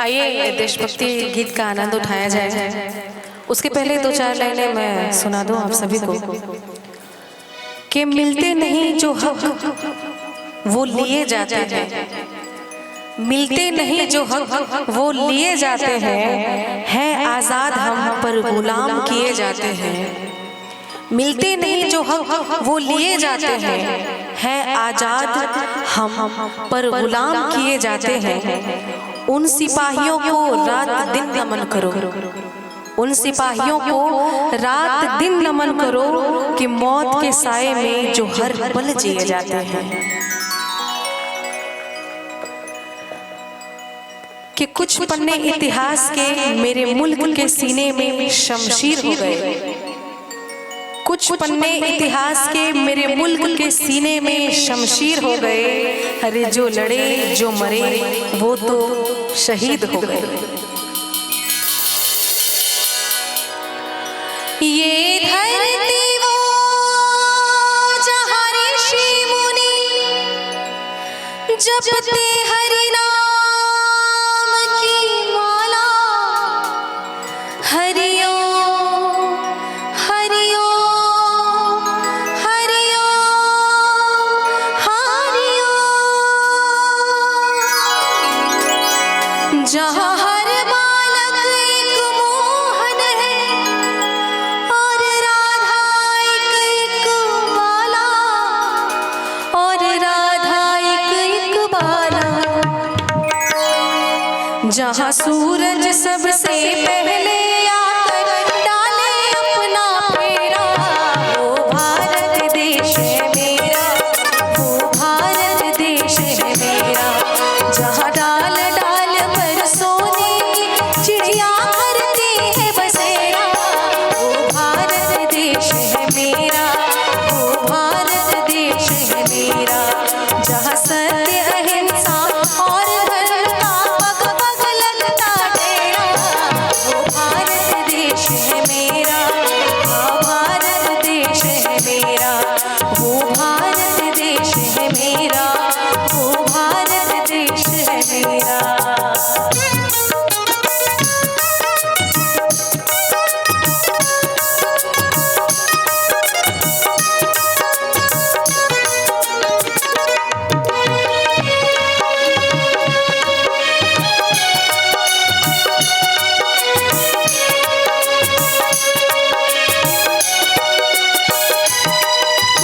आइए देशभक्ति गीत का आनंद उठाया जाए। उसके पहले दो चार लाइनें मैं सुना दूं आप सभी को कि मिलते नहीं जो हक वो लिए जाते हैं, मिलते नहीं जो हक वो लिए जाते हैं आजाद हम पर गुलाम किए जाते हैं। मिलते नहीं जो हक वो लिए जाते हैं आजाद हम पर गुलाम किए जाते हैं। उन सिपाहियों को रात दिन नमन करो, उन सिपाहियों को रात दिन नमन करो कि मौत के साए में जो हर पल जिए जाते हैं। कि कुछ पन्ने इतिहास के मेरे मुल्क के सीने में शमशीर हो गए, कुछ पन्ने इतिहास के मेरे मुल्क के सीने में शमशीर हो गए। अरे जो लड़े जो मरे वो तो शहीद हो गए। ये धरती वो जहाँ ऋषि मुनि जपते हरि नाम की माला, हरिओ हरिओ हरिओ हरिओ, जहाँ हर बालक एक मोहन है और राधा एक बाला, और राधा एक बाला। जहाँ सूरज सबसे पहले आकर डाले अपना फेरा, वो भारत देश है मेरा, वो भारत देश है मेरा। जहाँ डाल डाल पर सोने की चिड़िया करती है बसेरा, वो भारत देश है मेरा, वो भारत देश है मेरा। जहाँ सत्य अहिंसा और धर्म का पग पग लगता डेरा, वो भारत देश है मेरा, हाँ भारत देश है मेरा, वो भारत देश है मेरा, वो भारत देश है मेरा।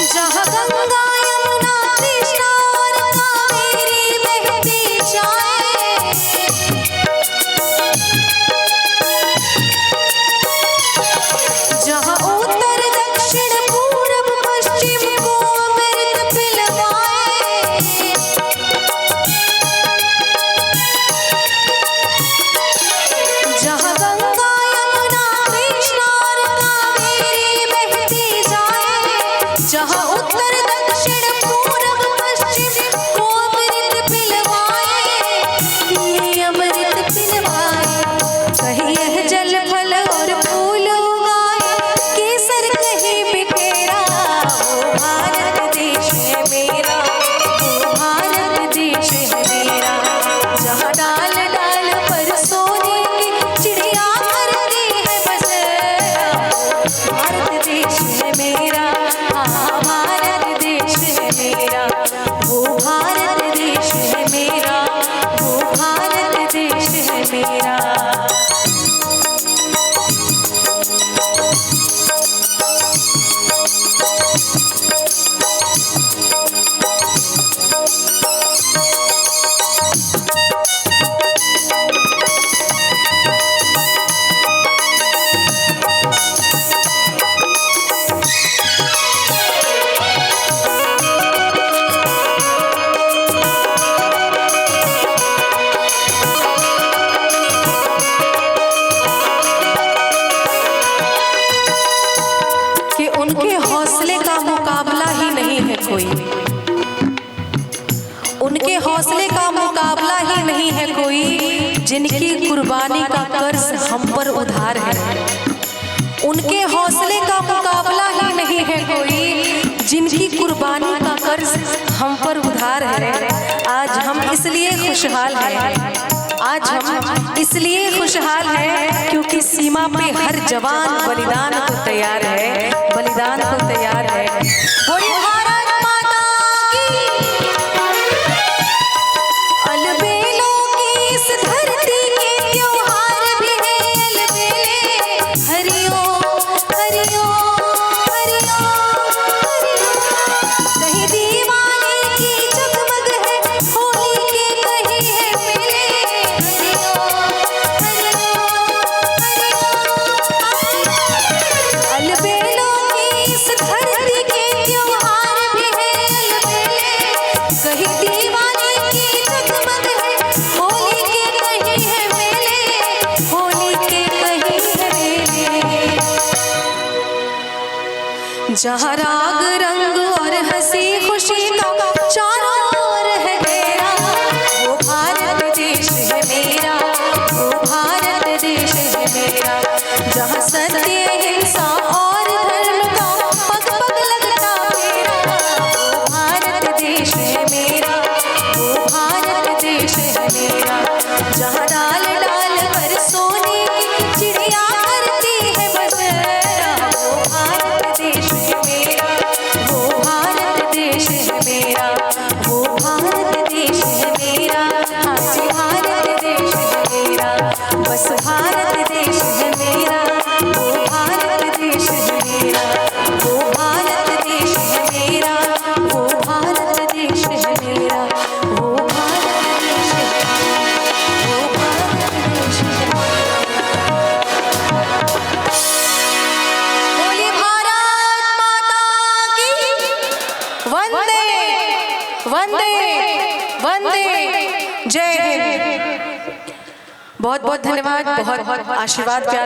जहाँ गंगा यमुना कृष्णा और कावेरी बहती जाए, जहाँ उत्तर दक्षिण पूरब पश्चिम को अमृत पिलवाए, जहाँ गंगा यमुना कृष्णा और कावेरी बहती जाए, जहाँ उत्तर दक्षिण पूरब पश्चिम को अमृत पिलवाए, ये अमृत पिलवाए। कहीं यह जल फल और फूल उगाए, केसर कहीं बिखेरा, वो भारत देश है मेरा, वो भारत देश है मेरा। जहाँ डाल डाल पर सोने की चिड़िया करती है बसेरा, भारत देश है मेरा, हाँ भारत देश है मेरा, वो भारत देश है मेरा, वो भारत देश है मेरा। कि उनके हौसले का मुकाबला ही नहीं है कोई, उनके हौसले का मुकाबला ही नहीं है कोई, जिनकी कुर्बानी का कर्ज हम पर उधार है। उनके हौसले का मुकाबला ही नहीं है कोई, जिनकी कुर्बानी का कर्ज हम पर उधार है। आज हम इसलिए खुशहाल हैं, आज हम इसलिए खुशहाल है क्योंकि सीमा पे हर जवान बलिदान को तैयार है, बलिदान को तैयार है। बोली भारत माता की, अलबेलों की इस धरती के त्योहार भी है अलबेले। हरिओम हरिओम हरिओम हरिओम। कहीं दीवाने की जगमग है होली के, कहीं है मेले। अलबेलों की इस धरती के त्योहार भी है अलबेले। कहीं दीवाने की जगमग है होली के, कहीं है मेले। होली के कहीं है मेले। जहाँ राग रंग और हंसी खुशी का चारों ओर है घेरा, वो भारत देश है मेरा, वो भारत देश है मेरा। जहाँ सत्य हिंसा और धर्म का पग पग लगता मेरा, वो भारत देश है मेरा, वो भारत देश है मेरा। जहाँ डाल डाल पर सोने की चिड़िया करती है बसेरा, वो भारत देश है मेरा, वो भारत देश है मेरा, वो भारत देश है मेरा। हाँ जी भारत देश है मेरा, बस भारत देश है मेरा, वो भारत देश है मेरा, वो भारत देश है मेरा, वो भारत देश है मेरा, वो भारत देश है मेरा, वो भारत देश है मेरा। बोली भारत माता की, वंदे वंदे वंदे, जय हिंद। बहुत बहुत धन्यवाद, बहुत बहुत आशीर्वाद प्यार।